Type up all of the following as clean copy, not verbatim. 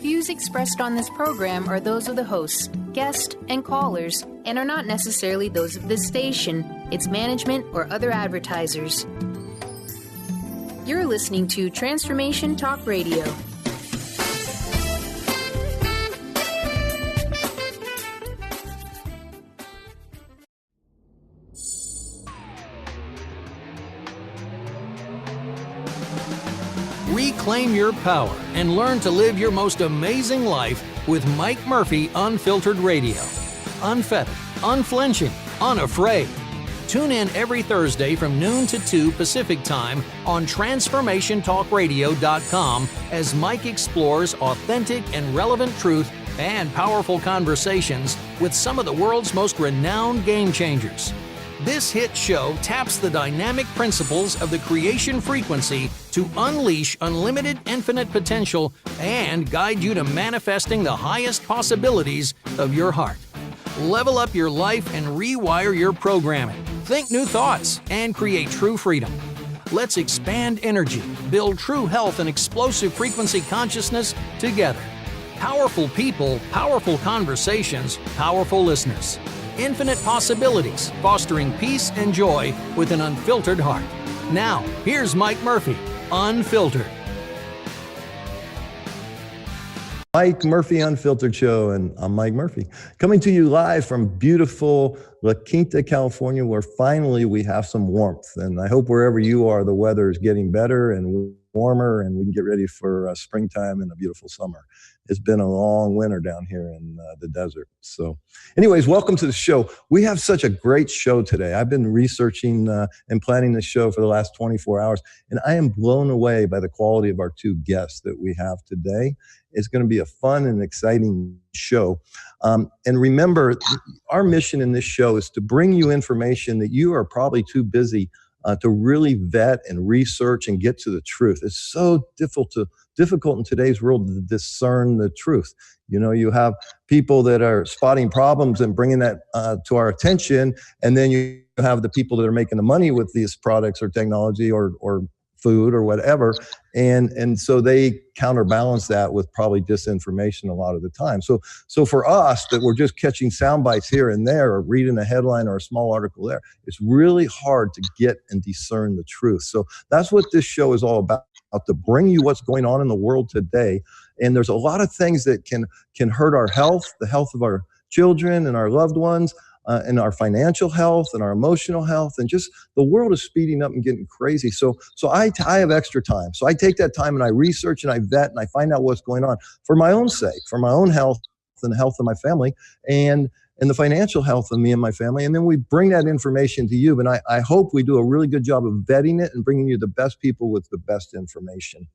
views expressed on this program are those of the hosts, guests, and callers, and are not necessarily those of this station, its management, or other advertisers. You're listening to Transformation Talk Radio. Reclaim your power and learn to live your most amazing life with Mike Murphy Unfiltered Radio. Unfettered, unflinching, unafraid. Tune in every Thursday from noon to 2 Pacific Time on TransformationTalkRadio.com as Mike explores authentic and relevant truth and powerful conversations with some of the world's most renowned game changers. This hit show taps the dynamic principles of the creation frequency to unleash unlimited infinite potential and guide you to manifesting the highest possibilities of your heart. Level up your life and rewire your programming. Think new thoughts and create true freedom. Let's expand energy, build true health and explosive frequency consciousness together. Powerful people, powerful conversations, powerful listeners. Infinite possibilities, fostering peace and joy with an unfiltered heart. Now, here's Mike Murphy, Unfiltered. Mike Murphy Unfiltered Show, and I'm Mike Murphy, coming to you live from beautiful La Quinta, California, where finally we have some warmth. And I hope wherever you are, the weather is getting better and warmer, and we can get ready for springtime and a beautiful summer. It's been a long winter down here in the desert. So anyways, welcome to the show. We have such a great show today. I've been researching and planning this show for the last 24 hours, and I am blown away by the quality of our two guests that we have today. It's going to be a fun and exciting show. And remember, our mission in this show is to bring you information that you are probably too busy to really vet and research and get to the truth. It's so difficult in today's world to discern the truth. You know, you have people that are spotting problems and bringing that to our attention, and then you have the people that are making the money with these products or technology or food or whatever, and so they counterbalance that with probably disinformation a lot of the time. So for us that we're just catching sound bites here and there or reading a headline or a small article there, it's really hard to get and discern the truth. So that's what this show is all about, to bring you what's going on in the world today. And there's a lot of things that can hurt our health, the health of our children and our loved ones, and our financial health and our emotional health, and just the world is speeding up and getting crazy. So I have extra time. So I take that time and I research and I vet and I find out what's going on for my own sake, for my own health and the health of my family, and the financial health of me and my family. And then we bring that information to you. And I hope we do a really good job of vetting it and bringing you the best people with the best information.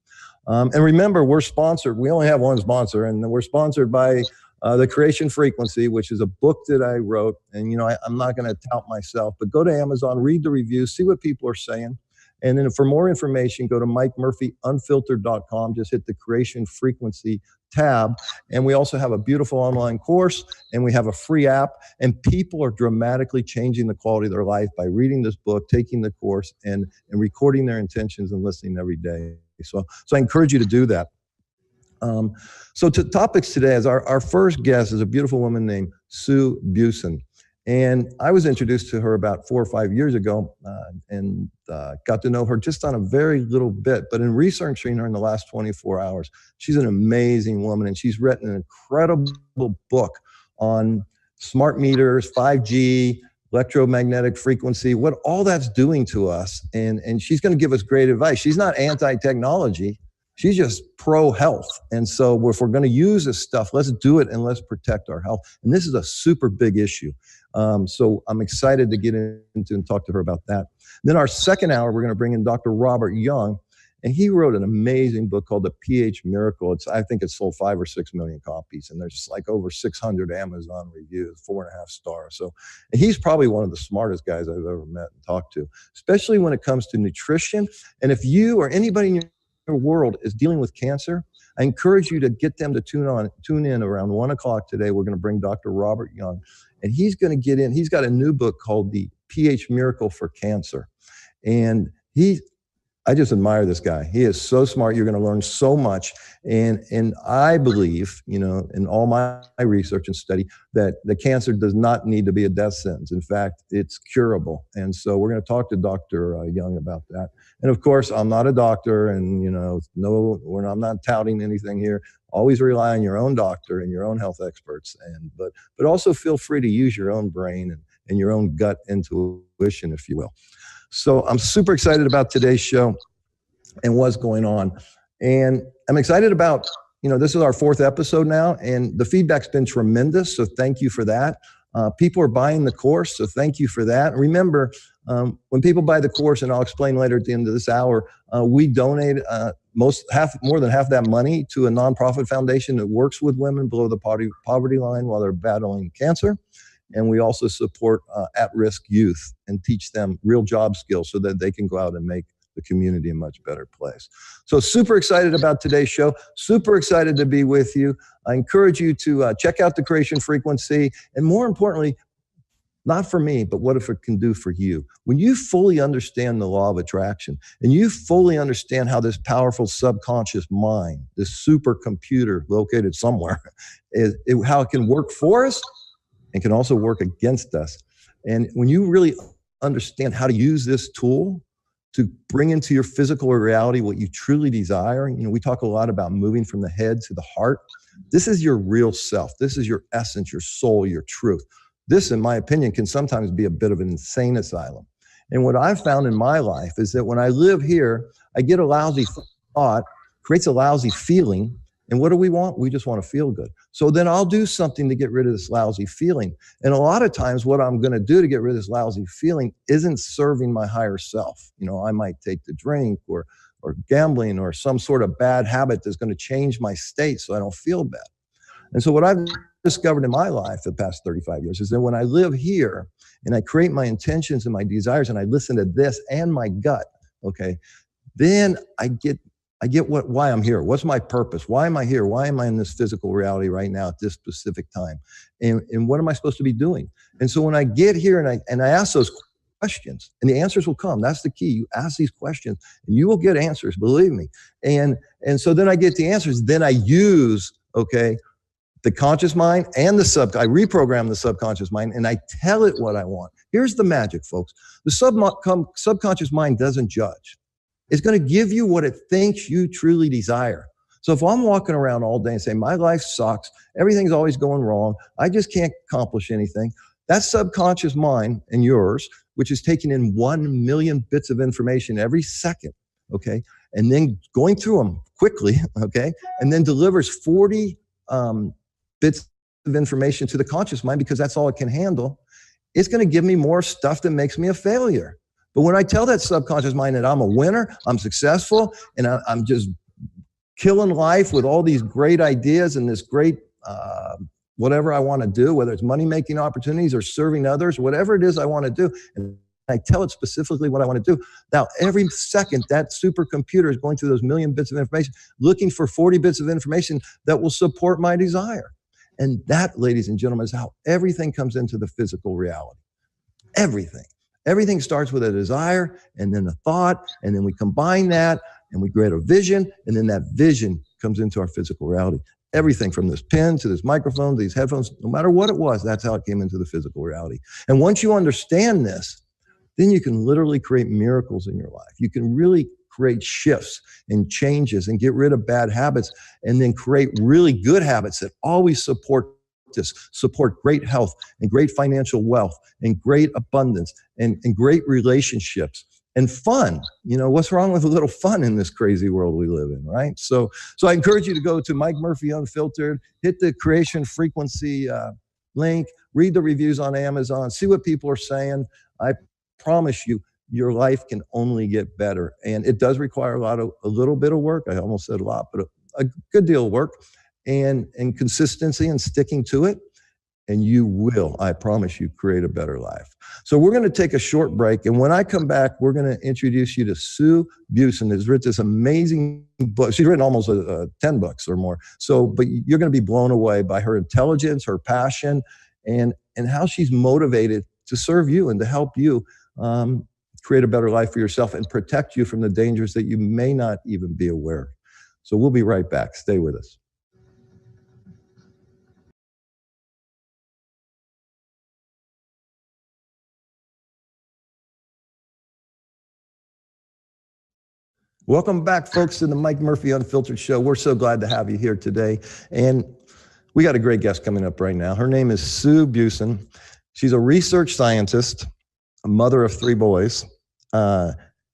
And remember, we're sponsored. We only have one sponsor, and we're sponsored by The Creation Frequency, which is a book that I wrote. And, you know, I'm not going to tout myself, but go to Amazon, read the reviews, see what people are saying. And then for more information, go to MikeMurphyUnfiltered.com. Just hit the Creation Frequency tab. And we also have a beautiful online course, and we have a free app. And people are dramatically changing the quality of their life by reading this book, taking the course, and recording their intentions and listening every day. So I encourage you to do that. So to topics today, as our first guest is a beautiful woman named Sue Busen. And I was introduced to her about 4 or 5 years ago and got to know her just on a very little bit. But in researching her in the last 24 hours, she's an amazing woman, and she's written an incredible book on smart meters, 5G, electromagnetic frequency, what all that's doing to us. And she's going to give us great advice. She's not anti-technology. She's just pro-health. And so if we're going to use this stuff, let's do it and let's protect our health. And this is a super big issue. So I'm excited to get into and talk to her about that. Then our second hour, we're going to bring in Dr. Robert Young. And he wrote an amazing book called The pH Miracle. I think it sold 5 or 6 million copies. And there's like over 600 Amazon reviews, 4.5 stars. So he's probably one of the smartest guys I've ever met and talked to, especially when it comes to nutrition. And if you or anybody in your world is dealing with cancer, I encourage you to get them to tune in around 1 o'clock today. We're going to bring Dr. Robert Young, and he's going to get in. He's got a new book called The pH Miracle for Cancer. And I just admire this guy. He is so smart. You're going to learn so much. And I believe, in all my research and study, that the cancer does not need to be a death sentence. In fact, it's curable. And so we're going to talk to Dr. Young about that. And of course, I'm not a doctor, and I'm not touting anything here. Always rely on your own doctor and your own health experts, but also feel free to use your own brain and your own gut intuition, if you will. So I'm super excited about today's show and what's going on. And I'm excited about, this is our 4th episode now, and the feedback's been tremendous. So thank you for that. People are buying the course, so thank you for that. Remember, when people buy the course, and I'll explain later at the end of this hour, we donate more than half that money to a nonprofit foundation that works with women below the poverty line while they're battling cancer. And we also support at-risk youth and teach them real job skills so that they can go out and make the community a much better place. So super excited about today's show. Super excited to be with you. I encourage you to check out the Creation Frequency. And more importantly, not for me, but what if it can do for you? When you fully understand the law of attraction and you fully understand how this powerful subconscious mind, this supercomputer located somewhere, how it can work for us and can also work against us. And when you really understand how to use this tool to bring into your physical reality what you truly desire, we talk a lot about moving from the head to the heart. This is your real self. This is your essence, your soul, your truth. This, in my opinion, can sometimes be a bit of an insane asylum. And what I've found in my life is that when I live here, I get a lousy thought, creates a lousy feeling. And what do we want? We just want to feel good. So then I'll do something to get rid of this lousy feeling. And a lot of times what I'm going to do to get rid of this lousy feeling isn't serving my higher self. I might take the drink or gambling or some sort of bad habit that's going to change my state so I don't feel bad. And so what I've discovered in my life the past 35 years is that when I live here and I create my intentions and my desires and I listen to this and my gut, okay, then I get why I'm here. What's my purpose? Why am I here? Why am I in this physical reality right now at this specific time? And what am I supposed to be doing? And so when I get here and I ask those questions, and the answers will come. That's the key. You ask these questions and you will get answers, believe me. And so then I get the answers. Then I use, the conscious mind and I reprogram the subconscious mind and I tell it what I want. Here's the magic, folks. The subconscious mind doesn't judge. It's going to give you what it thinks you truly desire. So if I'm walking around all day and saying, my life sucks, everything's always going wrong, I just can't accomplish anything, that subconscious mind and yours, which is taking in 1 million bits of information every second, and then going through them quickly, and then delivers 40 bits of information to the conscious mind because that's all it can handle, it's going to give me more stuff that makes me a failure. But when I tell that subconscious mind that I'm a winner, I'm successful, and I'm just killing life with all these great ideas and this great whatever I want to do, whether it's money-making opportunities or serving others, whatever it is I want to do, and I tell it specifically what I want to do. Now, every second, that supercomputer is going through those million bits of information, looking for 40 bits of information that will support my desire. And that, ladies and gentlemen, is how everything comes into the physical reality. Everything. Everything starts with a desire and then a thought, and then we combine that and we create a vision, and then that vision comes into our physical reality. Everything from this pen to this microphone, to these headphones, no matter what it was, that's how it came into the physical reality. And once you understand this, then you can literally create miracles in your life. You can really create shifts and changes and get rid of bad habits and then create really good habits that always support great health and great financial wealth and great abundance and great relationships and fun. What's wrong with a little fun in this crazy world we live in, right? So I encourage you to go to Mike Murphy Unfiltered, hit the Creation Frequency link, read the reviews on Amazon, see what people are saying. I promise you, your life can only get better. And it does require a little bit of work. I almost said a lot, but a good deal of work and consistency and sticking to it. And you will, I promise you, create a better life. So we're going to take a short break. And when I come back, we're going to introduce you to Sue Busen, who's written this amazing book. She's written almost 10 books or more. But you're going to be blown away by her intelligence, her passion, and how she's motivated to serve you and to help you create a better life for yourself and protect you from the dangers that you may not even be aware of. So we'll be right back. Stay with us. Welcome back, folks, to the Mike Murphy Unfiltered Show. We're so glad to have you here today. And we got a great guest coming up right now. Her name is Sue Busen. She's a research scientist, a mother of 3 boys.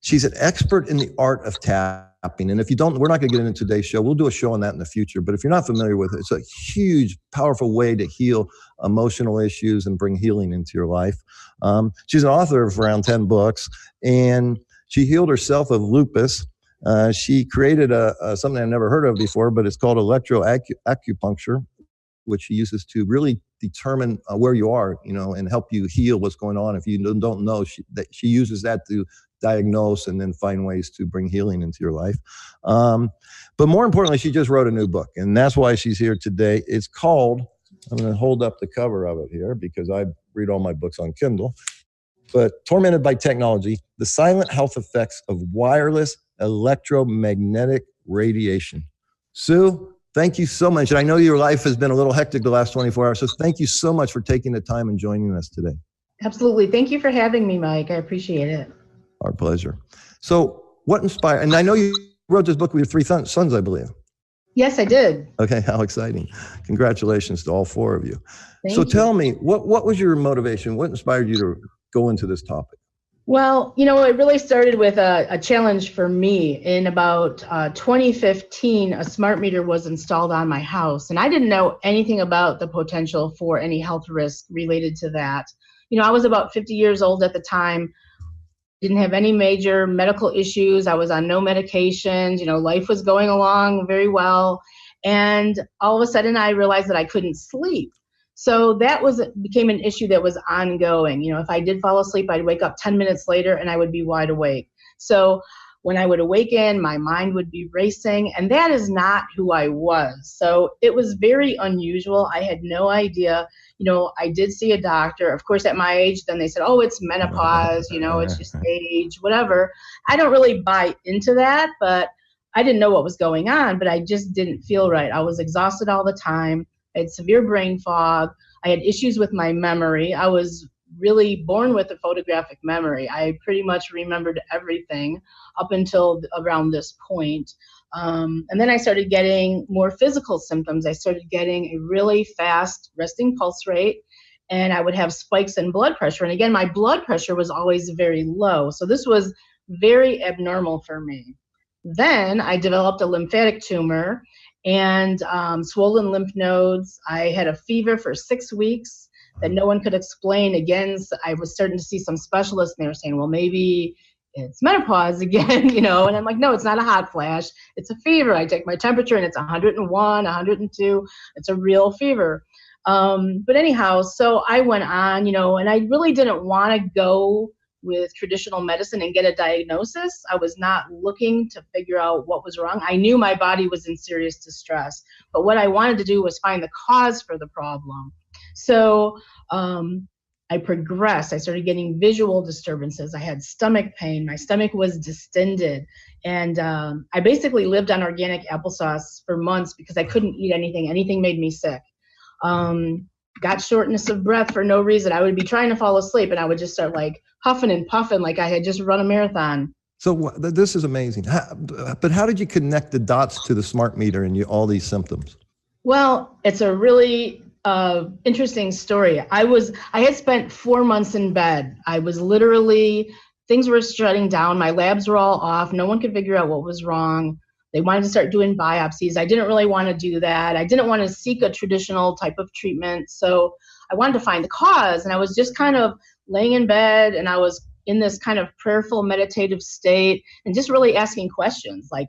She's an expert in the art of tapping. And if you don't, we're not going to get into today's show. We'll do a show on that in the future. But if you're not familiar with it, it's a huge, powerful way to heal emotional issues and bring healing into your life. She's an author of around 10 books, and she healed herself of lupus. She created something I've never heard of before, but it's called electroacupuncture, which she uses to really determine where you are, and help you heal what's going on. If you don't know, she uses that to diagnose and then find ways to bring healing into your life. But more importantly, she just wrote a new book, and that's why she's here today. It's called, I'm going to hold up the cover of it here because I read all my books on Kindle, but Tormented by Technology, The Silent Health Effects of Wireless Electromagnetic Radiation. Sue, thank you so much. And I know your life has been a little hectic the last 24 hours, so thank you so much for taking the time and joining us today. Absolutely. Thank you for having me, Mike. I appreciate it. Our pleasure. So what inspired, and I know you wrote this book with your 3 sons, I believe. Yes, I did. Okay, how exciting. Congratulations to all 4 of you. Thank you. Tell me, what was your motivation? What inspired you to go into this topic? Well, it really started with a challenge for me. In about 2015, a smart meter was installed on my house, and I didn't know anything about the potential for any health risk related to that. I was about 50 years old at the time, didn't have any major medical issues. I was on no medications. Life was going along very well. And all of a sudden, I realized that I couldn't sleep. So that became an issue that was ongoing. If I did fall asleep, I'd wake up 10 minutes later and I would be wide awake. So when I would awaken, my mind would be racing, and that is not who I was. So it was very unusual. I had no idea. I did see a doctor. Of course, at my age, then they said, oh, it's menopause, it's just age, whatever. I don't really buy into that, but I didn't know what was going on, but I just didn't feel right. I was exhausted all the time. I had severe brain fog. I had issues with my memory. I was really born with a photographic memory. I pretty much remembered everything up until around this point. And then I started getting more physical symptoms. I started getting a really fast resting pulse rate, and I would have spikes in blood pressure. And again, my blood pressure was always very low. So this was very abnormal for me. Then I developed a lymphatic tumor and swollen lymph nodes. I had a fever for 6 weeks that no one could explain. Again, I was starting to see some specialists, and they were saying, well, maybe it's menopause again, and I'm like, no, it's not a hot flash. It's a fever. I take my temperature and it's 101, 102. It's a real fever. But anyhow, so I went on, and I really didn't want to go with traditional medicine and get a diagnosis. I was not looking to figure out what was wrong. I knew my body was in serious distress, but what I wanted to do was find the cause for the problem. So I progressed. I started getting visual disturbances. I had stomach pain. My stomach was distended. And I basically lived on organic applesauce for months because I couldn't eat anything. Anything made me sick. Got shortness of breath for no reason. I would be trying to fall asleep and I would just start like huffing and puffing like I had just run a marathon. So this is amazing. But how did you connect the dots to the smart meter and all these symptoms? Well, it's a really interesting story. I had spent 4 months in bed. I was literally, things were shutting down. My labs were all off. No one could figure out what was wrong. They wanted to start doing biopsies. I didn't really want to do that. I didn't want to seek a traditional type of treatment. So I wanted to find the cause. And I was just kind of laying in bed, and I was in this kind of prayerful, meditative state, and just really asking questions like,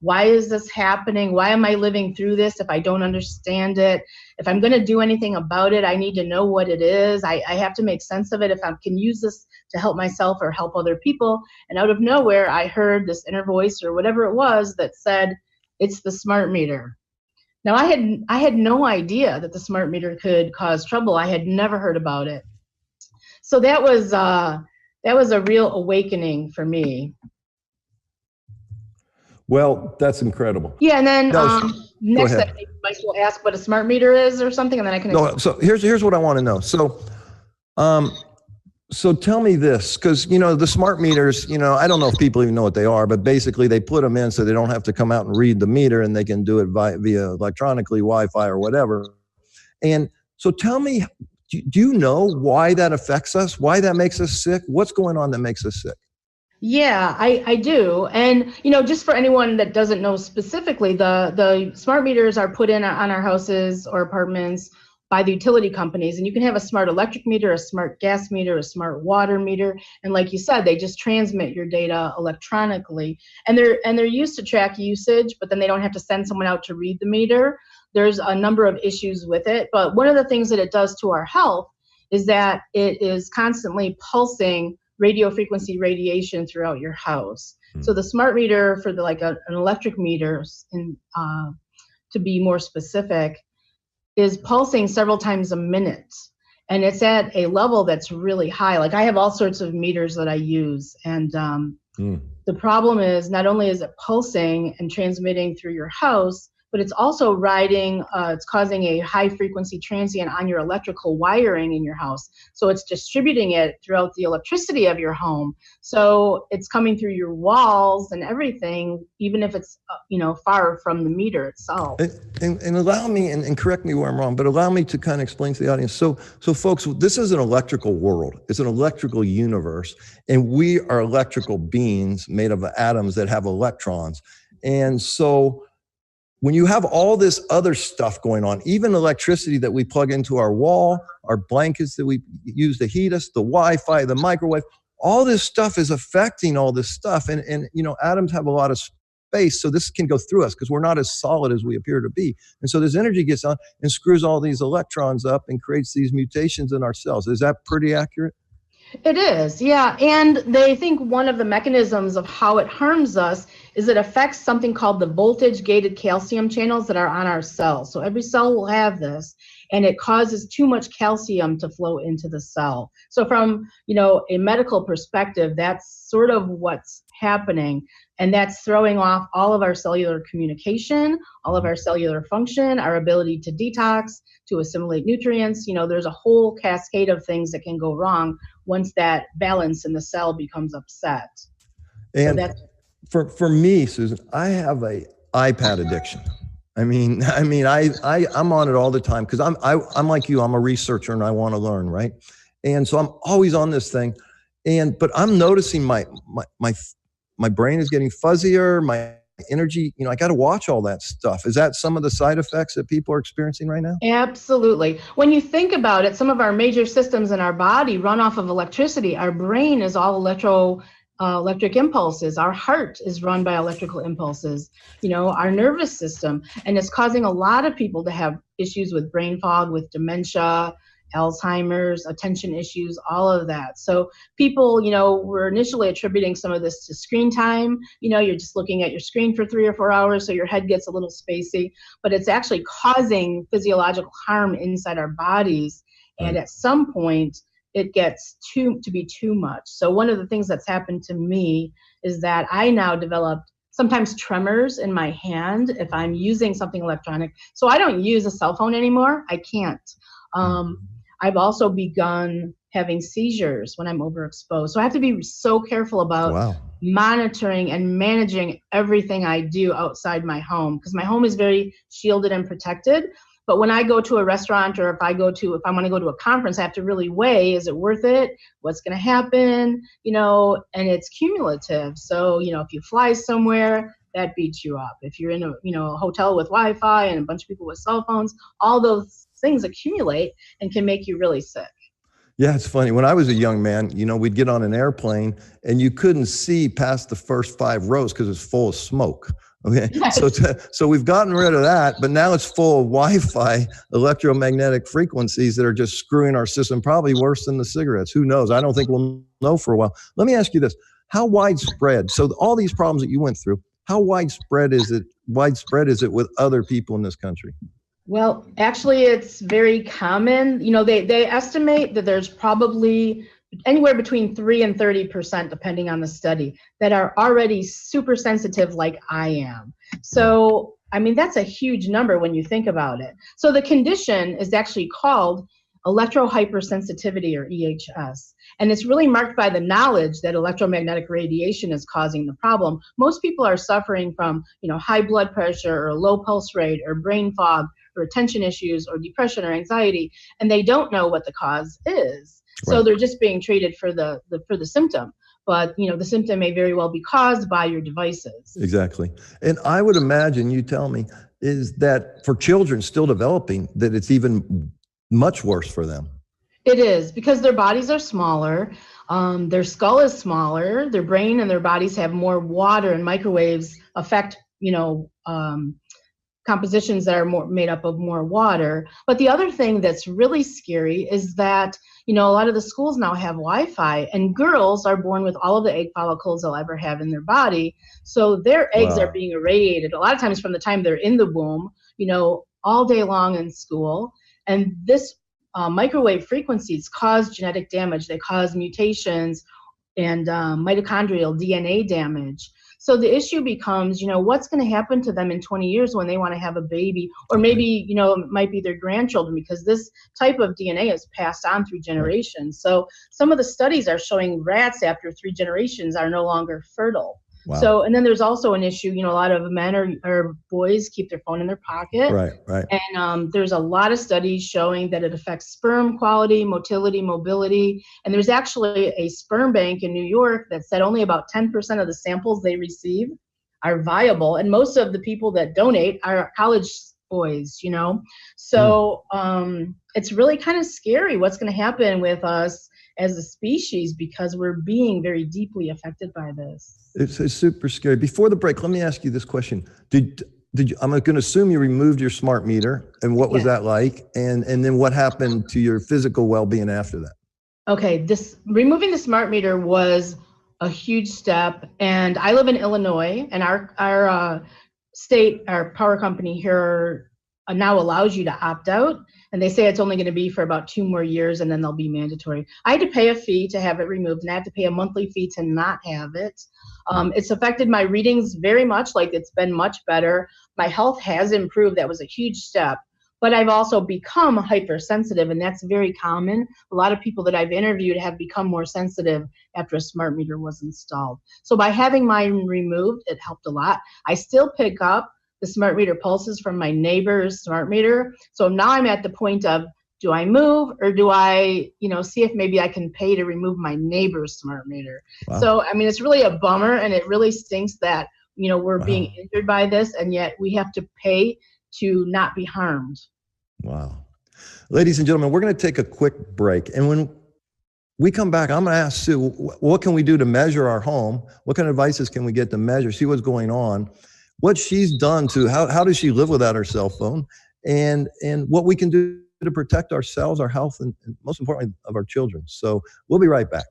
why is this happening? Why am I living through this if I don't understand it? If I'm going to do anything about it, I need to know what it is. I have to make sense of it if I can use this to help myself or help other people. And out of nowhere, I heard this inner voice or whatever it was that said, it's the smart meter. Now, I had no idea that the smart meter could cause trouble. I had never heard about it. So that was that was a real awakening for me. Well, that's incredible. Yeah, and then next, ahead. I might as well ask what a smart meter is or something, and then I can. No, so here's what I want to know. So tell me this, because, the smart meters, I don't know if people even know what they are, but basically they put them in so they don't have to come out and read the meter, and they can do it via electronically, Wi-Fi or whatever. And so tell me, do you know why that affects us? Why that makes us sick? What's going on that makes us sick? Yeah, I do. And, just for anyone that doesn't know specifically, the smart meters are put in on our houses or apartments by the utility companies. And you can have a smart electric meter, a smart gas meter, a smart water meter. And like you said, they just transmit your data electronically. And they're used to track usage, but then they don't have to send someone out to read the meter. There's a number of issues with it. But one of the things that it does to our health is that it is constantly pulsing radio frequency radiation throughout your house. So the smart meter for an electric meter, to be more specific, is pulsing several times a minute. And it's at a level that's really high. Like, I have all sorts of meters that I use. And the problem is, not only is it pulsing and transmitting through your house, but it's also it's causing a high frequency transient on your electrical wiring in your house. So it's distributing it throughout the electricity of your home. So it's coming through your walls and everything, even if it's, far from the meter itself. And allow me, and correct me where I'm wrong, but allow me to kind of explain to the audience. So folks, this is an electrical world. It's an electrical universe. And we are electrical beings made of atoms that have electrons. And so when you have all this other stuff going on, even electricity that we plug into our wall, our blankets that we use to heat us, the Wi-Fi, the microwave, all this stuff is affecting all this stuff. And atoms have a lot of space, so this can go through us because we're not as solid as we appear to be. And so this energy gets on and screws all these electrons up and creates these mutations in our cells. Is that pretty accurate? It is, yeah. And they think one of the mechanisms of how it harms us is it affects something called the voltage-gated calcium channels that are on our cells. So every cell will have this, and it causes too much calcium to flow into the cell. So from, a medical perspective, that's sort of what's happening. And that's throwing off all of our cellular communication, all of our cellular function, our ability to detox, to assimilate nutrients. There's a whole cascade of things that can go wrong once that balance in the cell becomes upset. And so for me, Susan, I have a iPad addiction. I'm on it all the time because I'm like you. I'm a researcher and I want to learn, right? And so I'm always on this thing, but I'm noticing my brain is getting fuzzier. My energy, I got to watch all that stuff. Is that some of the side effects that people are experiencing right now? Absolutely. When you think about it, some of our major systems in our body run off of electricity. Our brain is all electric impulses. Our heart is run by electrical impulses, our nervous system. And it's causing a lot of people to have issues with brain fog, with dementia, Alzheimer's, attention issues, all of that. So people, were initially attributing some of this to screen time. You're just looking at your screen for 3 or 4 hours, so your head gets a little spacey, but it's actually causing physiological harm inside our bodies. And at some point, it gets to be too much. So one of the things that's happened to me is that I now developed sometimes tremors in my hand if I'm using something electronic. So I don't use a cell phone anymore. I can't. I've also begun having seizures when I'm overexposed. So I have to be so careful about monitoring and managing everything I do outside my home, because my home is very shielded and protected. But when I go to a restaurant, or if I want to go to a conference, I have to really weigh, is it worth it? What's going to happen? And it's cumulative. So, if you fly somewhere, that beats you up. If you're in a hotel with Wi-Fi and a bunch of people with cell phones, all those things accumulate and can make you really sick. Yeah, it's funny. When I was a young man, we'd get on an airplane and you couldn't see past the first 5 rows because it's full of smoke. Okay. Yes. So we've gotten rid of that, but now it's full of Wi-Fi electromagnetic frequencies that are just screwing our system, probably worse than the cigarettes. Who knows? I don't think we'll know for a while. Let me ask you this. How widespread? So all these problems that you went through, how widespread is it with other people in this country? Well, actually, it's very common. They estimate that there's probably anywhere between 3 and 30%, depending on the study, that are already super sensitive like I am. So, I mean, that's a huge number when you think about it. So the condition is actually called electrohypersensitivity, or EHS. And it's really marked by the knowledge that electromagnetic radiation is causing the problem. Most people are suffering from, high blood pressure or low pulse rate or brain fog or attention issues or depression or anxiety, and they don't know what the cause is. So Right. they're just being treated for the symptom. But, the symptom may very well be caused by your devices. Exactly. And I would imagine, you tell me, is that for children still developing, that it's even much worse for them. It is, because their bodies are smaller, their skull is smaller, their brain and their bodies have more water, and microwaves affect, compositions that are more made up of more water. But the other thing that's really scary is that, a lot of the schools now have Wi-Fi, and girls are born with all of the egg follicles they'll ever have in their body. So their eggs Wow. are being irradiated a lot of times from the time they're in the womb, all day long in school. And this microwave frequencies cause genetic damage. They cause mutations and mitochondrial DNA damage. So the issue becomes, what's going to happen to them in 20 years when they want to have a baby, or maybe, it might be their grandchildren, because this type of DNA is passed on through generations. So some of the studies are showing rats after 3 generations are no longer fertile. Wow. So, and then there's also an issue, a lot of men or boys keep their phone in their pocket. Right. And there's a lot of studies showing that it affects sperm quality, motility, mobility. And there's actually a sperm bank in New York that said only about 10% of the samples they receive are viable. And most of the people that donate are college boys, So it's really kind of scary what's going to happen with us as a species, because we're being very deeply affected by this. It's super scary. Before the break, let me ask you this question. Did you, I'm going to assume you removed your smart meter, and what was that like? And then what happened to your physical well-being after that? Okay, removing the smart meter was a huge step. And I live in Illinois, and our state, our power company here now allows you to opt out. And they say it's only going to be for about 2 more years, and then they'll be mandatory. I had to pay a fee to have it removed, and I had to pay a monthly fee to not have it. It's affected my readings very much. Like, it's been much better. My health has improved. That was a huge step. But I've also become hypersensitive, and that's very common. A lot of people that I've interviewed have become more sensitive after a smart meter was installed. So by having mine removed, it helped a lot. I still pick up the smart meter pulses from my neighbor's smart meter. So now I'm at the point of, do I move, or do I, see if maybe I can pay to remove my neighbor's smart meter? Wow. So, I mean, it's really a bummer, and it really stinks that, we're being injured by this, and yet we have to pay to not be harmed. Wow. Ladies and gentlemen, we're going to take a quick break. And when we come back, I'm going to ask Sue, what can we do to measure our home? What kind of devices can we get to measure, see what's going on? What she's done to, how does she live without her cell phone, and what we can do to protect ourselves, our health, and most importantly, of our children. So we'll be right back.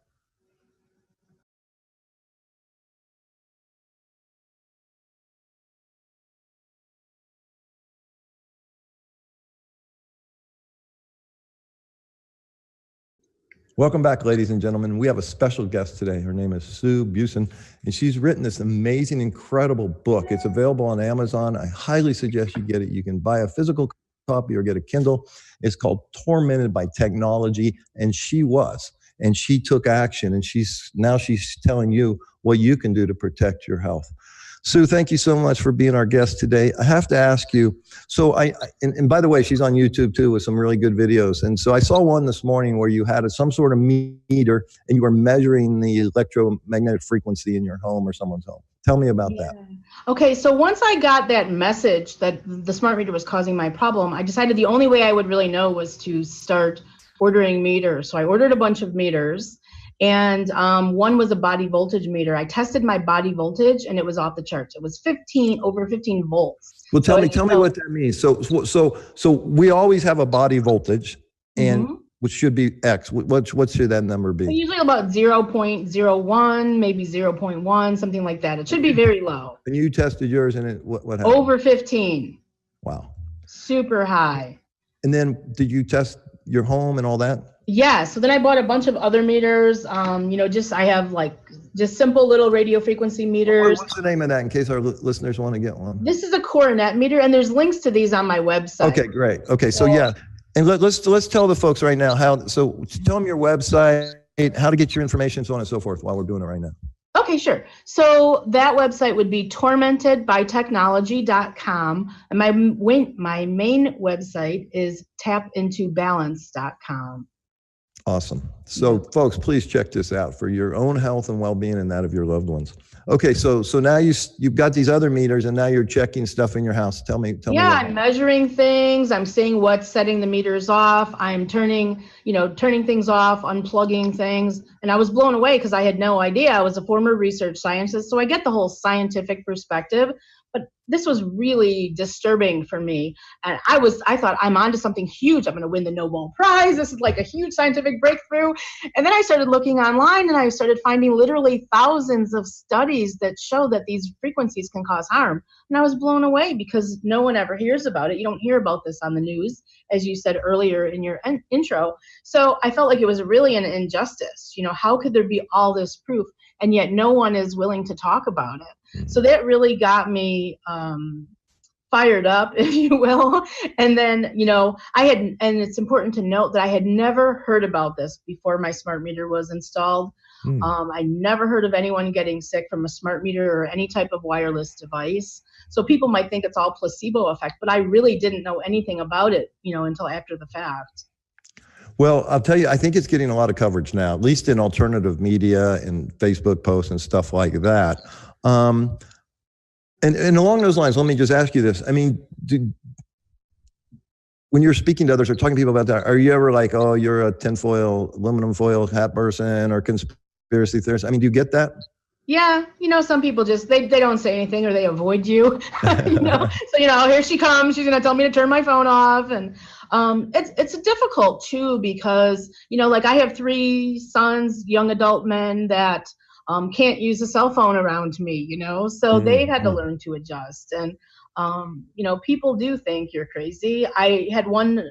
Welcome back, ladies and gentlemen. We have a special guest today. Her name is Sue Busen, and she's written this amazing, incredible book. It's available on Amazon. I highly suggest you get it. You can buy a physical copy or get a Kindle. It's called Tormented by Technology, and she took action, and she's telling you what you can do to protect your health. Sue, thank you so much for being our guest today. I have to ask you, so and by the way, she's on YouTube too with some really good videos. And so I saw one this morning where you had some sort of meter and you were measuring the electromagnetic frequency in your home or someone's home. Tell me about that. Okay, so once I got that message that the smart meter was causing my problem, I decided the only way I would really know was to start ordering meters. So I ordered a bunch of meters. And one was a body voltage meter. I tested my body voltage, and it was off the charts. It was over 15 volts. Well, tell me what that means. So we always have a body voltage, and which should be X. What should that number be? Usually about 0.01, maybe 0.1, something like that. It should be very low. And you tested yours, and what happened? Over 15. Wow. Super high. And then did you test your home and all that? Yeah. So then I bought a bunch of other meters. I have just simple little radio frequency meters. What's the name of that in case our listeners want to get one? This is a coronet meter, and there's links to these on my website. Okay, great. Okay, so yeah, and let's tell the folks right now how. So tell them your website, how to get your information, so on and so forth, while we're doing it right now. Okay, sure. So that website would be tormentedbytechnology.com, and my main website is tapintobalance.com. Awesome. So folks, please check this out for your own health and well-being and that of your loved ones. Okay, so now you've got these other meters, and now you're checking stuff in your house. Tell me. Yeah, I'm measuring things. I'm seeing what's setting the meters off. I'm turning things off, unplugging things. And I was blown away because I had no idea. I was a former research scientist, so I get the whole scientific perspective. But this was really disturbing for me. And I thought, I'm onto something huge. I'm going to win the Nobel Prize. This is like a huge scientific breakthrough. And then I started looking online, and I started finding literally thousands of studies that show that these frequencies can cause harm. And I was blown away because no one ever hears about it. You don't hear about this on the news, as you said earlier in your intro. So I felt like it was really an injustice. How could there be all this proof, and yet no one is willing to talk about it? So that really got me fired up, if you will. And then, and it's important to note that I had never heard about this before my smart meter was installed. I never heard of anyone getting sick from a smart meter or any type of wireless device. So people might think it's all placebo effect, but I really didn't know anything about it, until after the fact. Well, I'll tell you, I think it's getting a lot of coverage now, at least in alternative media and Facebook posts and stuff like that. And along those lines, let me just ask you this. I mean, when you're speaking to others or talking to people about that, are you ever like, oh, you're a tinfoil, aluminum foil hat person or conspiracy theorist? I mean, do you get that? Yeah, some people just, they don't say anything or they avoid you, So, here she comes, she's going to tell me to turn my phone off. And it's difficult too, because, I have 3 sons, young adult men that can't use a cell phone around me, so they've had to learn to adjust. And, people do think you're crazy. I had one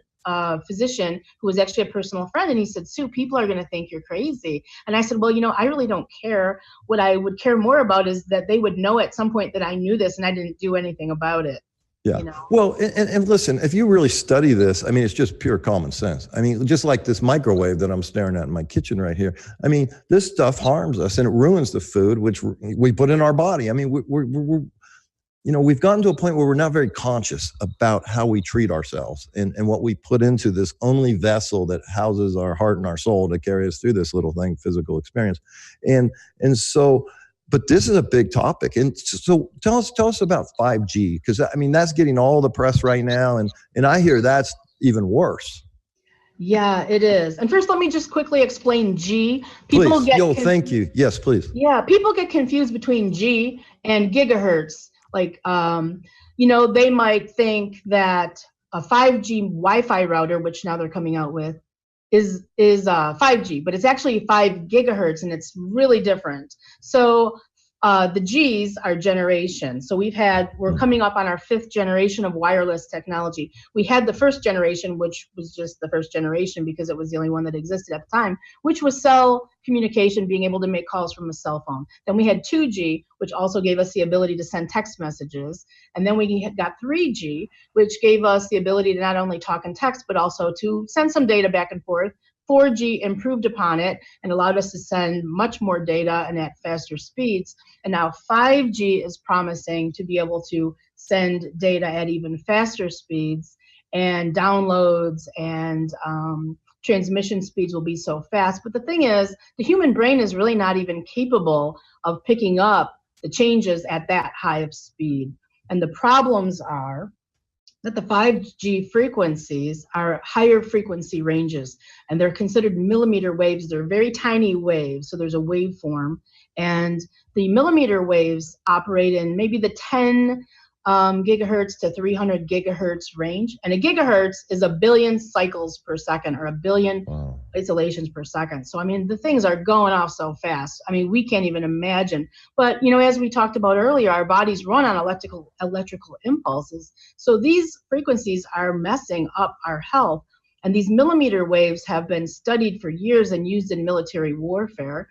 physician who was actually a personal friend, and he said, Sue, people are going to think you're crazy. And I said, well, I really don't care. What I would care more about is that they would know at some point that I knew this and I didn't do anything about it. Yeah. Well, and listen, if you really study this, I mean, it's just pure common sense. I mean, just like this microwave that I'm staring at in my kitchen right here. I mean, this stuff harms us and it ruins the food which we put in our body. I mean, we've gotten to a point where we're not very conscious about how we treat ourselves and what we put into this only vessel that houses our heart and our soul to carry us through this little thing, physical experience. And so, but this is a big topic. And so tell us about 5G, because I mean, that's getting all the press right now. And I hear that's even worse. Yeah, it is. And first, let me just quickly explain G. Thank you. Yes, please. Yeah, people get confused between G and gigahertz. Like, they might think that a 5G Wi-Fi router, which now they're coming out with, is 5G, but it's actually 5 gigahertz, and it's really different. So the G's are generation. So we're coming up on our 5th generation of wireless technology. We had the 1st generation, which was just the 1st generation because it was the only one that existed at the time, which was cell communication, being able to make calls from a cell phone. Then we had 2G, which also gave us the ability to send text messages. And then we got 3G, which gave us the ability to not only talk and text, but also to send some data back and forth. 4G improved upon it and allowed us to send much more data and at faster speeds. And now 5G is promising to be able to send data at even faster speeds, and downloads and transmission speeds will be so fast. But the thing is, the human brain is really not even capable of picking up the changes at that high of speed. And the problems are that the 5G frequencies are higher frequency ranges, and they're considered millimeter waves. They're very tiny waves, so there's a waveform. And the millimeter waves operate in maybe the 10 gigahertz to 300 gigahertz range. And a gigahertz is a billion cycles per second, or a billion oscillations per second. So, I mean, the things are going off so fast. I mean, we can't even imagine. But, as we talked about earlier, our bodies run on electrical impulses. So these frequencies are messing up our health. And these millimeter waves have been studied for years and used in military warfare,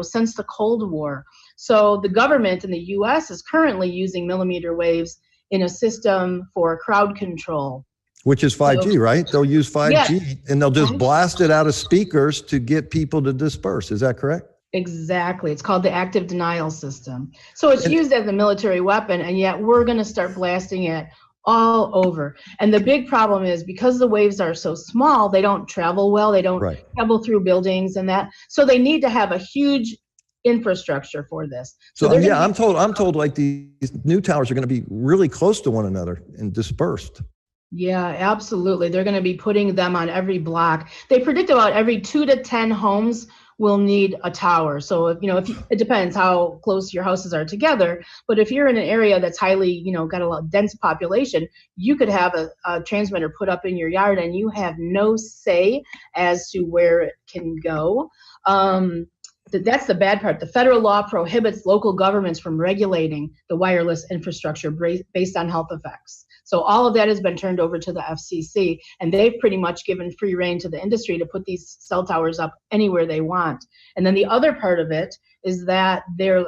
since the Cold War. So the government in the US is currently using millimeter waves in a system for crowd control. Which is 5G, right? They'll use 5G, yeah, and they'll just blast it out of speakers to get people to disperse. Is that correct? Exactly. It's called the active denial system. So it's used as a military weapon, and yet we're going to start blasting it all over. And the big problem is because the waves are so small, they don't travel well. They don't travel through buildings and that. So they need to have a huge infrastructure for this. So yeah, I'm told like these new towers are going to be really close to one another and dispersed. Yeah, absolutely. They're going to be putting them on every block. They predict about every 2 to 10 homes will need a tower. So, it depends how close your houses are together. But if you're in an area that's highly, got a lot of dense population, you could have a transmitter put up in your yard and you have no say as to where it can go. That's the bad part. The federal law prohibits local governments from regulating the wireless infrastructure based on health effects. So all of that has been turned over to the FCC, and they've pretty much given free rein to the industry to put these cell towers up anywhere they want. And then the other part of it is that their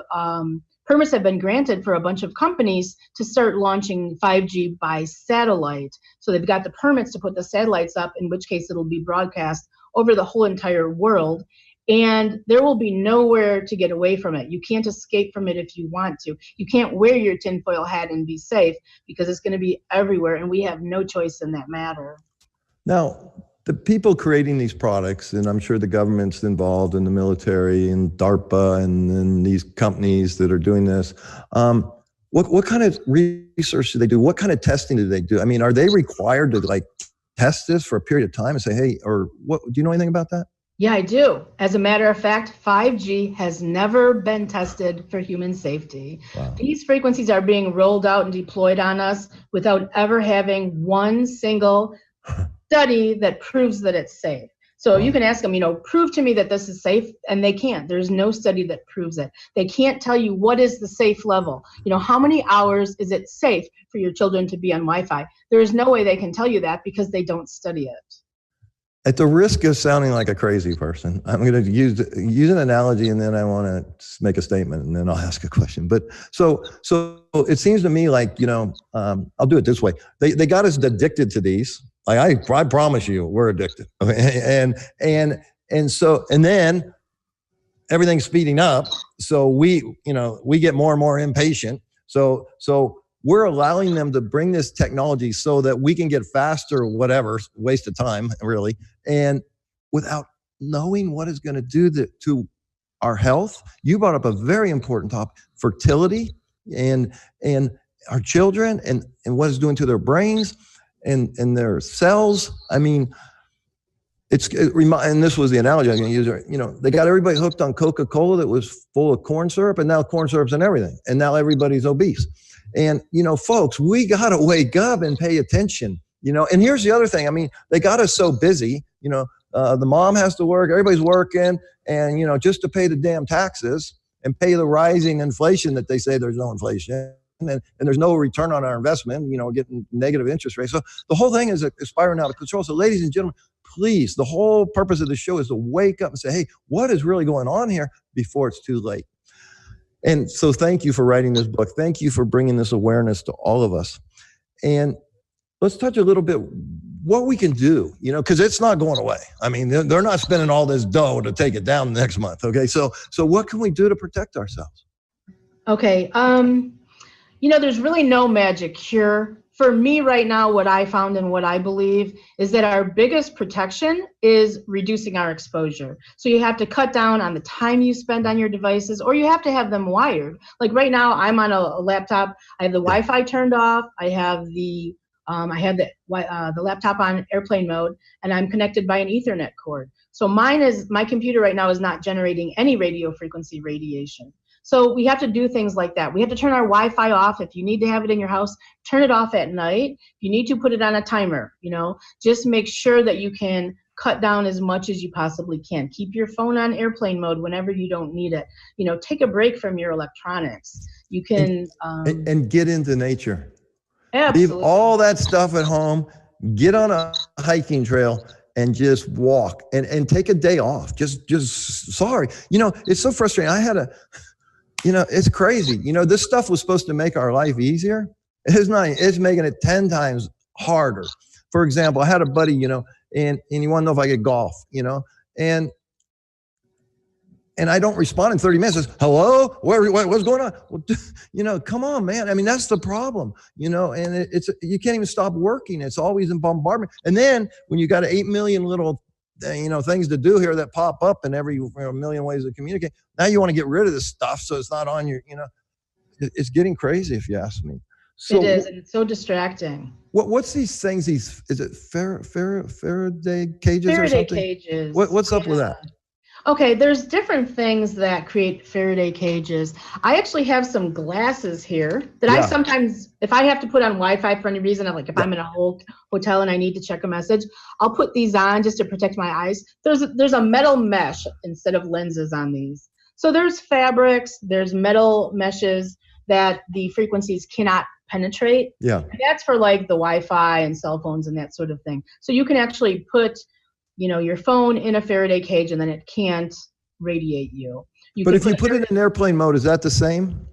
permits have been granted for a bunch of companies to start launching 5G by satellite. So they've got the permits to put the satellites up, in which case it'll be broadcast over the whole entire world. And there will be nowhere to get away from it. You can't escape from it if you want to. You can't wear your tinfoil hat and be safe because it's going to be everywhere, and we have no choice in that matter. Now, the people creating these products, and I'm sure the government's involved in the military and DARPA and then these companies that are doing this, what kind of research do they do? What kind of testing do they do? I mean, are they required to test this for a period of time and say, hey, or what? Do you know anything about that? Yeah, I do. As a matter of fact, 5G has never been tested for human safety. Wow. These frequencies are being rolled out and deployed on us without ever having one single study that proves that it's safe. So you can ask them, prove to me that this is safe, and they can't. There's no study that proves it. They can't tell you what is the safe level. How many hours is it safe for your children to be on Wi-Fi? There is no way they can tell you that because they don't study it. At the risk of sounding like a crazy person, I'm going to use an analogy, and then I want to make a statement, and then I'll ask a question. But so it seems to me like, I'll do it this way. They got us addicted to these. I promise you, we're addicted. Okay? And then everything's speeding up. So we get more and more impatient. So we're allowing them to bring this technology so that we can get faster, whatever, waste of time, really, and without knowing what it's going to do to our health. You brought up a very important topic: fertility and our children, and what it's doing to their brains and their cells. I mean, and this was the analogy I'm going to use. They got everybody hooked on Coca-Cola that was full of corn syrup, and now corn syrup's in everything, and now everybody's obese. And, folks, we got to wake up and pay attention, and here's the other thing. I mean, they got us so busy, the mom has to work, everybody's working, and, just to pay the damn taxes and pay the rising inflation that they say there's no inflation and there's no return on our investment, getting negative interest rates. So the whole thing is spiraling out of control. So ladies and gentlemen, please, the whole purpose of the show is to wake up and say, hey, what is really going on here before it's too late? And so thank you for writing this book. Thank you for bringing this awareness to all of us. And let's touch a little bit what we can do, because it's not going away. I mean, they're not spending all this dough to take it down next month. Okay. So what can we do to protect ourselves? Okay. There's really no magic cure. For me right now, what I found and what I believe is that our biggest protection is reducing our exposure. So you have to cut down on the time you spend on your devices, or you have to have them wired. Like right now, I'm on a laptop. I have the Wi-Fi turned off. I have the laptop on airplane mode, and I'm connected by an Ethernet cord. So my computer right now is not generating any radio frequency radiation. So we have to do things like that. We have to turn our Wi-Fi off. If you need to have it in your house, turn it off at night. If you need to, put it on a timer, just make sure that you can cut down as much as you possibly can. Keep your phone on airplane mode whenever you don't need it. Take a break from your electronics. You can and get into nature. Absolutely. Leave all that stuff at home. Get on a hiking trail and just walk and take a day off. Just sorry. It's so frustrating. It's crazy. This stuff was supposed to make our life easier. It's not. It's making it 10 times harder. For example, I had a buddy, and you want to know if I could golf, and I don't respond in 30 minutes. Says, hello, what's going on? Well, come on, man. I mean, that's the problem, and it's you can't even stop working. It's always in bombardment. And then when you got 8 million little, things to do here that pop up in every million ways to communicate. Now you want to get rid of this stuff so it's not on your, it's getting crazy if you ask me. So, it is, and it's so distracting. What's these things? Is it Faraday cages or something? Faraday cages. What's up with that? Okay, there's different things that create Faraday cages. I actually have some glasses here that I sometimes, if I have to put on Wi-Fi for any reason, if I'm in a hotel and I need to check a message, I'll put these on just to protect my eyes. There's a metal mesh instead of lenses on these. So there's fabrics, there's metal meshes that the frequencies cannot penetrate. Yeah. And that's for the Wi-Fi and cell phones and that sort of thing. So you can actually put your phone in a Faraday cage and then it can't radiate you. But if you put it in airplane mode, is that the same?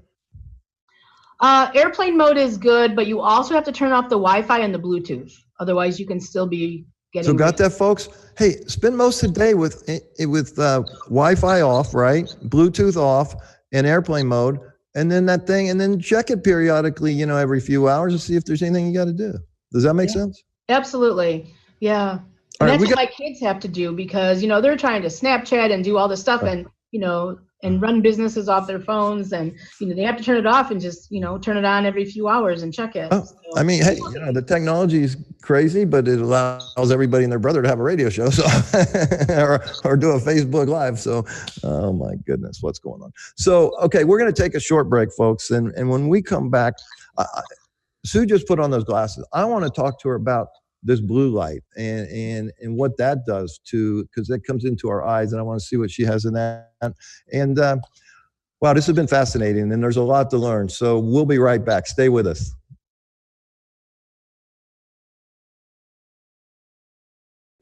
Airplane mode is good, but you also have to turn off the Wi-Fi and the Bluetooth. Otherwise, you can still be getting. So got that, folks? Hey, spend most of the day with Wi-Fi off, right? Bluetooth off and airplane mode, and then that thing, and then check it periodically, every few hours to see if there's anything you got to do. Does that make sense? Absolutely. Yeah. And that's what my kids have to do because, they're trying to Snapchat and do all this stuff and, and run businesses off their phones and, they have to turn it off and just, turn it on every few hours and check it. Oh, so, I mean, hey, the technology is crazy, but it allows everybody and their brother to have a radio show or do a Facebook Live. So, oh my goodness, what's going on? So, okay, we're going to take a short break, folks. And when we come back, Sue just put on those glasses. I want to talk to her about this blue light and what that does because it comes into our eyes, and I want to see what she has in that. And wow, this has been fascinating, and there's a lot to learn. So we'll be right back. Stay with us.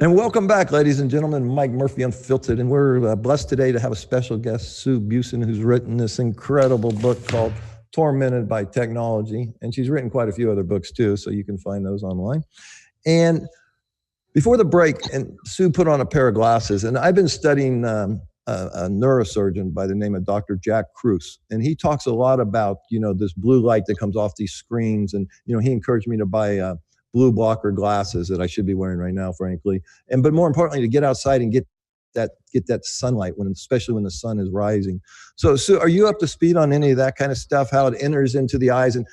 And welcome back, ladies and gentlemen. Mike Murphy, Unfiltered, and we're blessed today to have a special guest, Sue Busen, who's written this incredible book called Tormented by Technology, and she's written quite a few other books too, so you can find those online. And before the break, and Sue put on a pair of glasses, and I've been studying a neurosurgeon by the name of Dr. Jack Kruse, and he talks a lot about, this blue light that comes off these screens, and, he encouraged me to buy blue blocker glasses that I should be wearing right now, frankly, but more importantly, to get outside and get that sunlight especially when the sun is rising. So Sue, are you up to speed on any of that kind of stuff, how it enters into the eyes? And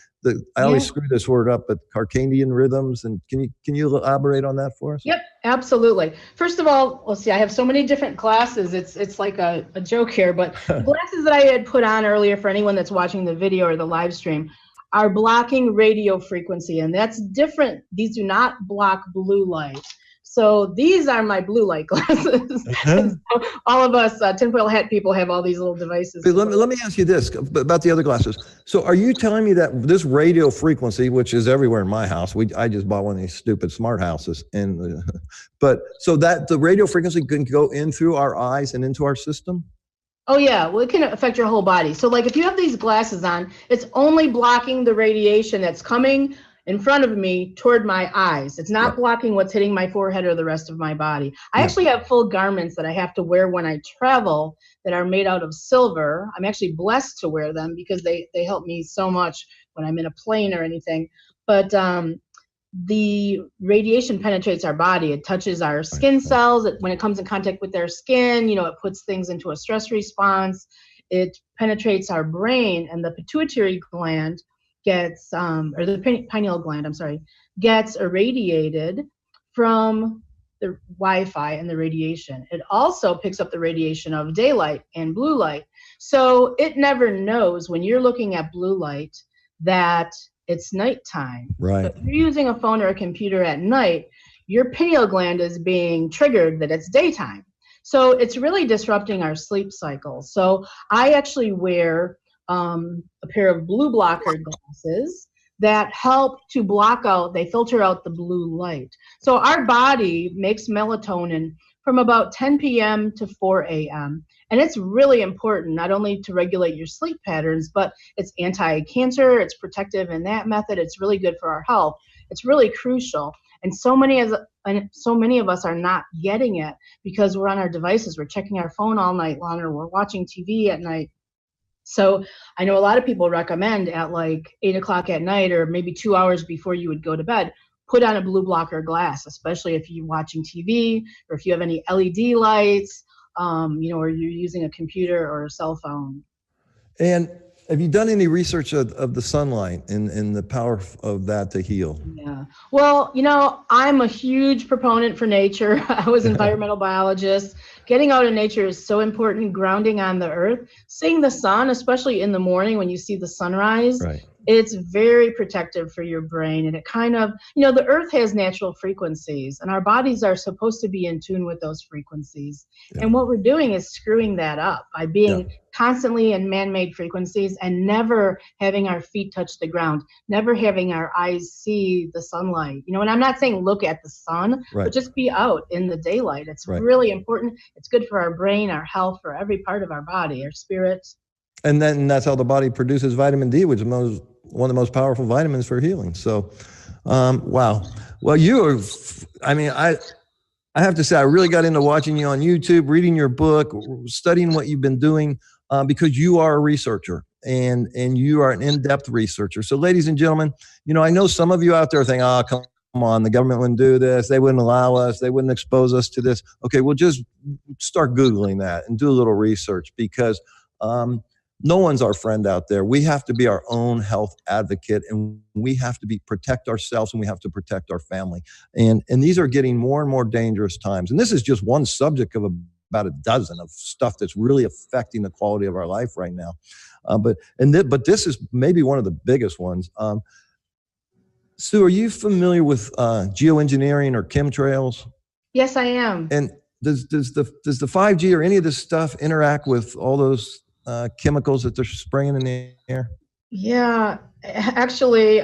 I always screw this word up, but circadian rhythms. And can you elaborate on that for us? Yep, absolutely. First of all, let's see, I have so many different glasses. It's like a joke here, but the glasses that I had put on earlier for anyone that's watching the video or the live stream are blocking radio frequency, and that's different. These do not block blue light. So these are my blue light glasses. So all of us tinfoil hat people have all these little devices. Let me ask you this about the other glasses. So are you telling me that this radio frequency, which is everywhere in my house, I just bought one of these stupid smart houses, but so that the radio frequency can go in through our eyes and into our system? Oh yeah, well it can affect your whole body. So if you have these glasses on, it's only blocking the radiation that's coming in front of me toward my eyes. It's not blocking what's hitting my forehead or the rest of my body. I actually have full garments that I have to wear when I travel that are made out of silver. I'm actually blessed to wear them because they help me so much when I'm in a plane or anything. But the radiation penetrates our body. It touches our skin cells. When it comes in contact with their skin, it puts things into a stress response. It penetrates our brain, and the pituitary gland gets, or the pineal gland, gets irradiated from the Wi-Fi and the radiation. It also picks up the radiation of daylight and blue light. So it never knows when you're looking at blue light that it's nighttime. Right. So if you're using a phone or a computer at night, your pineal gland is being triggered that it's daytime. So it's really disrupting our sleep cycle. So I actually wear a pair of blue blocker glasses that help to block out, they filter out the blue light. So our body makes melatonin from about 10 p.m. to 4 a.m. And it's really important, not only to regulate your sleep patterns, but it's anti-cancer, it's protective in that method, it's really good for our health. It's really crucial. And so many of us are not getting it because we're on our devices, we're checking our phone all night long, or we're watching TV at night. So I know a lot of people recommend at like 8 o'clock at night, or maybe 2 hours before you would go to bed, put on a blue blocker glass, especially if you're watching TV or if you have any LED lights, or you're using a computer or a cell phone. And have you done any research of the sunlight and the power of that to heal? Yeah. Well, I'm a huge proponent for nature. I was an environmental biologist. Getting out in nature is so important, grounding on the earth. Seeing the sun, especially in the morning when you see the sunrise, right. It's very protective for your brain. And it kind of, the earth has natural frequencies, and our bodies are supposed to be in tune with those frequencies. Yeah. And what we're doing is screwing that up by being constantly in man-made frequencies and never having our feet touch the ground, never having our eyes see the sunlight. And I'm not saying look at the sun, right. But just be out in the daylight. It's right. Really important. It's good for our brain, our health, for every part of our body, our spirit. And then that's how the body produces vitamin D, which is one of the most powerful vitamins for healing. So, wow. Well, I have to say, I really got into watching you on YouTube, reading your book, studying what you've been doing, because you are a researcher and you are an in-depth researcher. So ladies and gentlemen, I know some of you out there think, oh, come on, the government wouldn't do this. They wouldn't allow us. They wouldn't expose us to this. Okay, well, just start Googling that and do a little research, because no one's our friend out there. We have to be our own health advocate, and we have to protect ourselves, and we have to protect our family. And these are getting more and more dangerous times. And this is just one subject of about a dozen of stuff that's really affecting the quality of our life right now. But this is maybe one of the biggest ones. Sue, are you familiar with geoengineering or chemtrails? Yes, I am. And does the 5G or any of this stuff interact with all those chemicals that they're spraying in the air? Yeah, actually,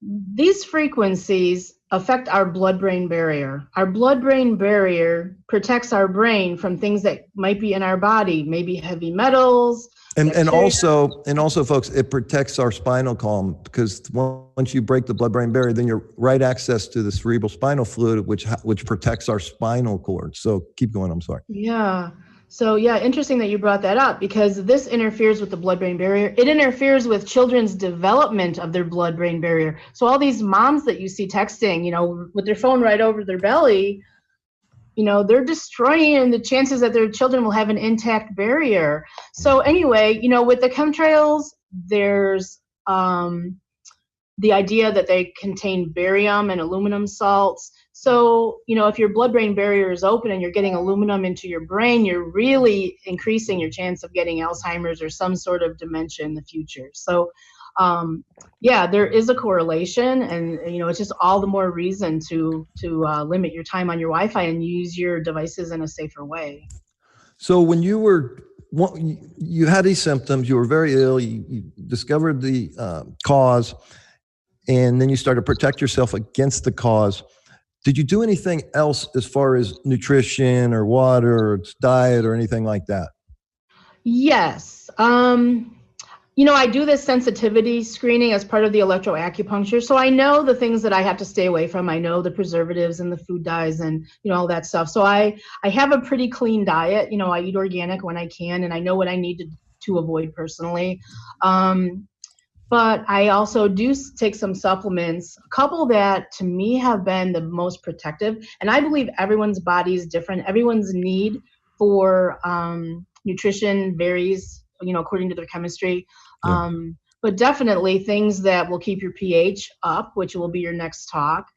these frequencies affect our blood-brain barrier. Our blood-brain barrier protects our brain from things that might be in our body, maybe heavy metals. And also, folks, it protects our spinal column, because once you break the blood-brain barrier, then you're right access to the cerebral spinal fluid, which protects our spinal cord. So keep going. I'm sorry. Yeah. So interesting that you brought that up, because this interferes with the blood-brain barrier. It interferes with children's development of their blood-brain barrier. So all these moms that you see texting, with their phone right over their belly, they're destroying the chances that their children will have an intact barrier. So anyway, with the chemtrails, there's the idea that they contain barium and aluminum salts. So, if your blood-brain barrier is open and you're getting aluminum into your brain, you're really increasing your chance of getting Alzheimer's or some sort of dementia in the future. So, there is a correlation, and, it's just all the more reason to limit your time on your Wi-Fi and use your devices in a safer way. So when you had these symptoms, you were very ill, you discovered the cause, and then you started to protect yourself against the cause. Did you do anything else as far as nutrition or water or diet or anything like that? Yes. I do this sensitivity screening as part of the electroacupuncture. So I know the things that I have to stay away from. I know the preservatives and the food dyes and, all that stuff. So I have a pretty clean diet. I eat organic when I can, and I know what I need to avoid personally. But I also do take some supplements, a couple that to me have been the most protective. And I believe everyone's body is different. Everyone's need for nutrition varies, according to their chemistry. Yeah. But definitely things that will keep your pH up, which will be your next talk.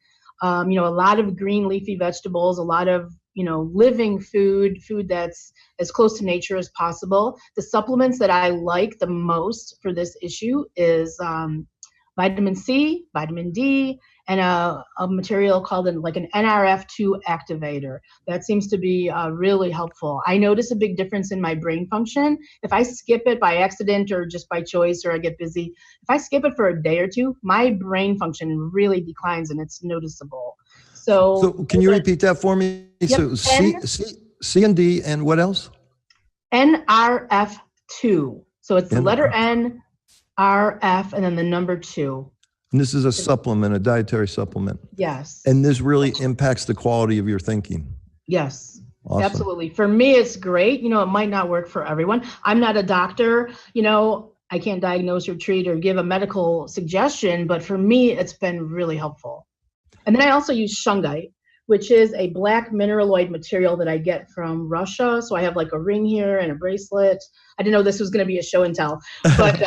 A lot of green leafy vegetables, a lot of, living food that's as close to nature as possible. The supplements that I like the most for this issue is vitamin C, vitamin D, and a material called an NRF2 activator. That seems to be really helpful. I notice a big difference in my brain function. If I skip it by accident or just by choice, or I get busy, if I skip it for a day or two, my brain function really declines, and it's noticeable. So can you repeat that for me? Yep. So C and D, and what else? NRF2. So it's the letter N, RF, and then the number 2. And this is a supplement, a dietary supplement. Yes. And this really impacts the quality of your thinking. Yes. Awesome. Absolutely. For me, it's great. It might not work for everyone. I'm not a doctor. I can't diagnose or treat or give a medical suggestion, but for me, it's been really helpful. And then I also use shungite, which is a black mineraloid material that I get from Russia. So I have like a ring here and a bracelet. I didn't know this was going to be a show and tell, but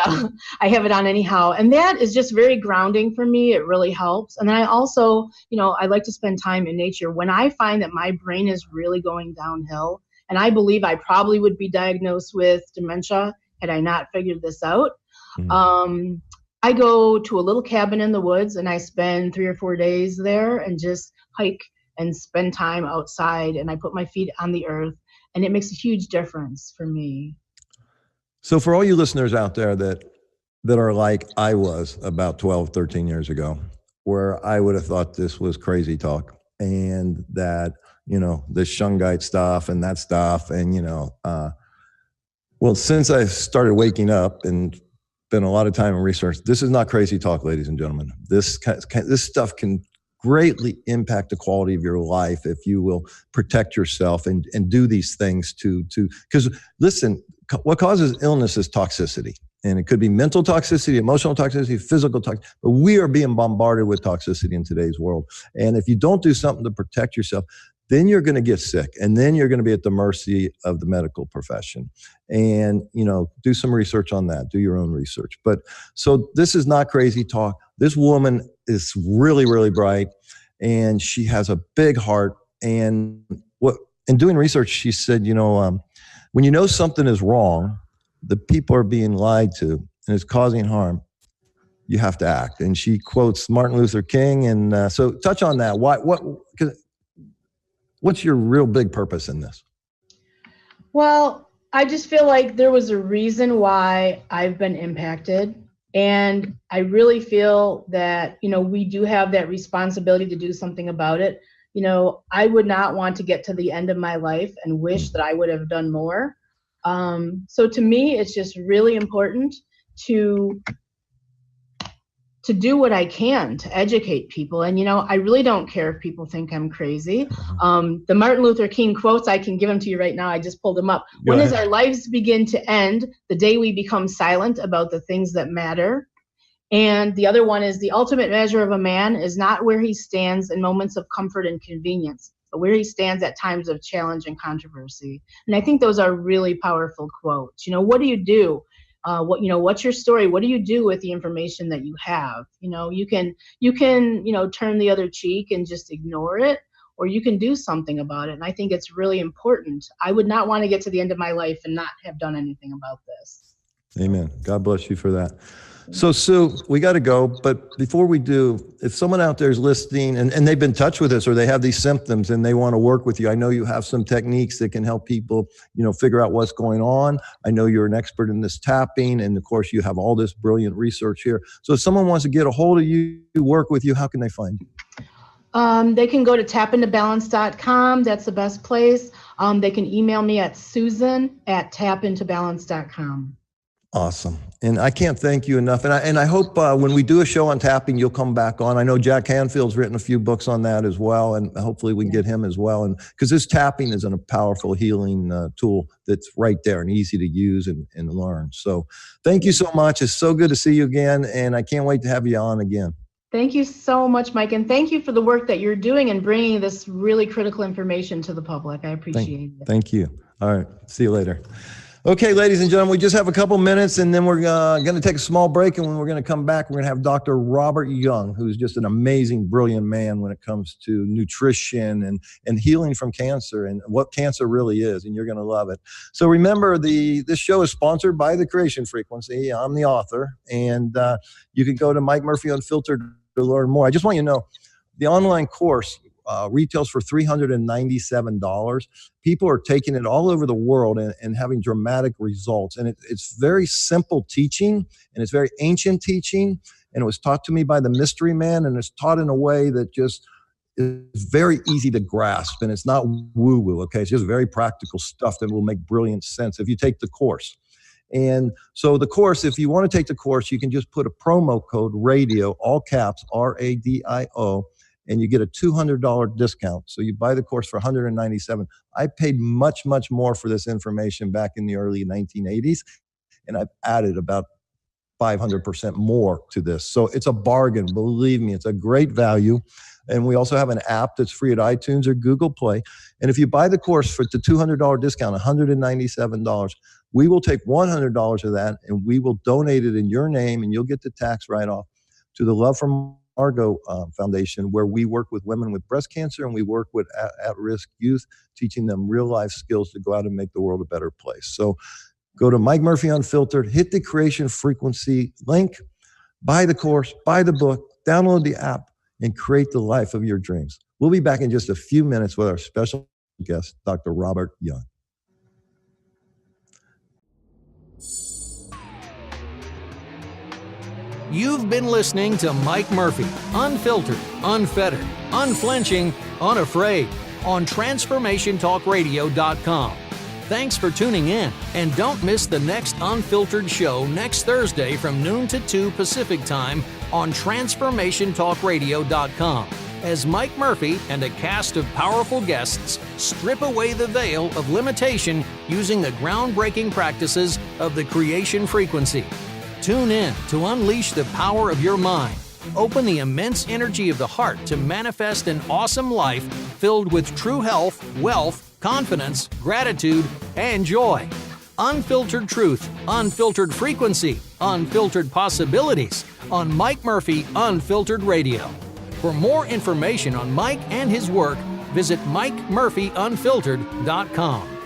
I have it on anyhow. And that is just very grounding for me. It really helps. And then I also, I like to spend time in nature. When I find that my brain is really going downhill, and I believe I probably would be diagnosed with dementia had I not figured this out, I go to a little cabin in the woods and I spend 3 or 4 days there and just hike and spend time outside, and I put my feet on the earth, and it makes a huge difference for me. So for all you listeners out there that are like I was about 12, 13 years ago, where I would have thought this was crazy talk, and that, this shungite stuff and that stuff. And, well, since I started waking up and spent a lot of time in research, this is not crazy talk, ladies and gentlemen. This stuff can greatly impact the quality of your life if you will protect yourself and do these things because listen, what causes illness is toxicity, and it could be mental toxicity, emotional toxicity, physical toxicity, but we are being bombarded with toxicity in today's world. And if you don't do something to protect yourself, then you're going to get sick, and then you're going to be at the mercy of the medical profession. And, do some research on that, do your own research. But so this is not crazy talk. This woman is really, really bright, and she has a big heart. And in doing research, she said, when you know something is wrong, the people are being lied to, and it's causing harm, you have to act. And she quotes Martin Luther King. And so touch on that. What's your real big purpose in this? Well, I just feel like there was a reason why I've been impacted. And I really feel that, we do have that responsibility to do something about it. I would not want to get to the end of my life and wish that I would have done more. So to me, it's just really important to do what I can to educate people. And, I really don't care if people think I'm crazy. The Martin Luther King quotes, I can give them to you right now. I just pulled them up. When as our lives begin to end, the day we become silent about the things that matter. And the other one is, the ultimate measure of a man is not where he stands in moments of comfort and convenience, but where he stands at times of challenge and controversy. And I think those are really powerful quotes. What do you do? What's your story? What do you do with the information that you have? You can turn the other cheek and just ignore it, or you can do something about it. And I think it's really important. I would not want to get to the end of my life and not have done anything about this. Amen. God bless you for that. So, Sue, we got to go. But before we do, if someone out there is listening and they've been in touch with us, or they have these symptoms and they want to work with you, I know you have some techniques that can help people, figure out what's going on. I know you're an expert in this tapping. And of course, you have all this brilliant research here. So if someone wants to get a hold of you, work with you, how can they find you? They can go to tapintobalance.com. That's the best place. They can email me at susan@tapintobalance.com. Awesome. And I can't thank you enough. And I hope when we do a show on tapping, you'll come back on. I know Jack Hanfield's written a few books on that as well, and hopefully we can get him as well. And because this tapping is a powerful healing tool that's right there and easy to use and learn. So thank you so much. It's so good to see you again, and I can't wait to have you on again. Thank you so much, Mike. And thank you for the work that you're doing and bringing this really critical information to the public. I appreciate it. Thank you. All right. See you later. Okay, ladies and gentlemen, we just have a couple minutes and then we're going to take a small break. And when we're going to come back, we're going to have Dr. Robert Young, who's just an amazing, brilliant man when it comes to nutrition and healing from cancer and what cancer really is. And you're going to love it. So remember, this show is sponsored by The Creation Frequency. I'm the author. And you can go to Mike Murphy Unfiltered to learn more. I just want you to know, the online course retails for $397. People are taking it all over the world and having dramatic results. And it's very simple teaching, and it's very ancient teaching. And it was taught to me by the mystery man, and it's taught in a way that just is very easy to grasp. And it's not woo-woo, okay? It's just very practical stuff that will make brilliant sense if you take the course. And so the course, if you want to take the course, you can just put a promo code RADIO, all caps, RADIO, and you get a $200 discount. So you buy the course for $197. I paid much, much more for this information back in the early 1980s, and I've added about 500% more to this. So it's a bargain. Believe me, it's a great value. And we also have an app that's free at iTunes or Google Play. And if you buy the course for the $200 discount, $197, we will take $100 of that and we will donate it in your name, and you'll get the tax write-off to the Love from Margot Foundation, where we work with women with breast cancer and we work with at-risk youth, teaching them real-life skills to go out and make the world a better place. So go to Mike Murphy Unfiltered, hit the Creation Frequency link, buy the course, buy the book, download the app, and create the life of your dreams. We'll be back in just a few minutes with our special guest, Dr. Robert Young. You've been listening to Mike Murphy, Unfiltered, Unfettered, Unflinching, Unafraid, on TransformationTalkRadio.com. Thanks for tuning in, and don't miss the next Unfiltered show next Thursday from noon to 2 Pacific Time on TransformationTalkRadio.com, as Mike Murphy and a cast of powerful guests strip away the veil of limitation using the groundbreaking practices of the Creation Frequency. Tune in to unleash the power of your mind. Open the immense energy of the heart to manifest an awesome life filled with true health, wealth, confidence, gratitude, and joy. Unfiltered truth, unfiltered frequency, unfiltered possibilities on Mike Murphy Unfiltered Radio. For more information on Mike and his work, visit MikeMurphyUnfiltered.com.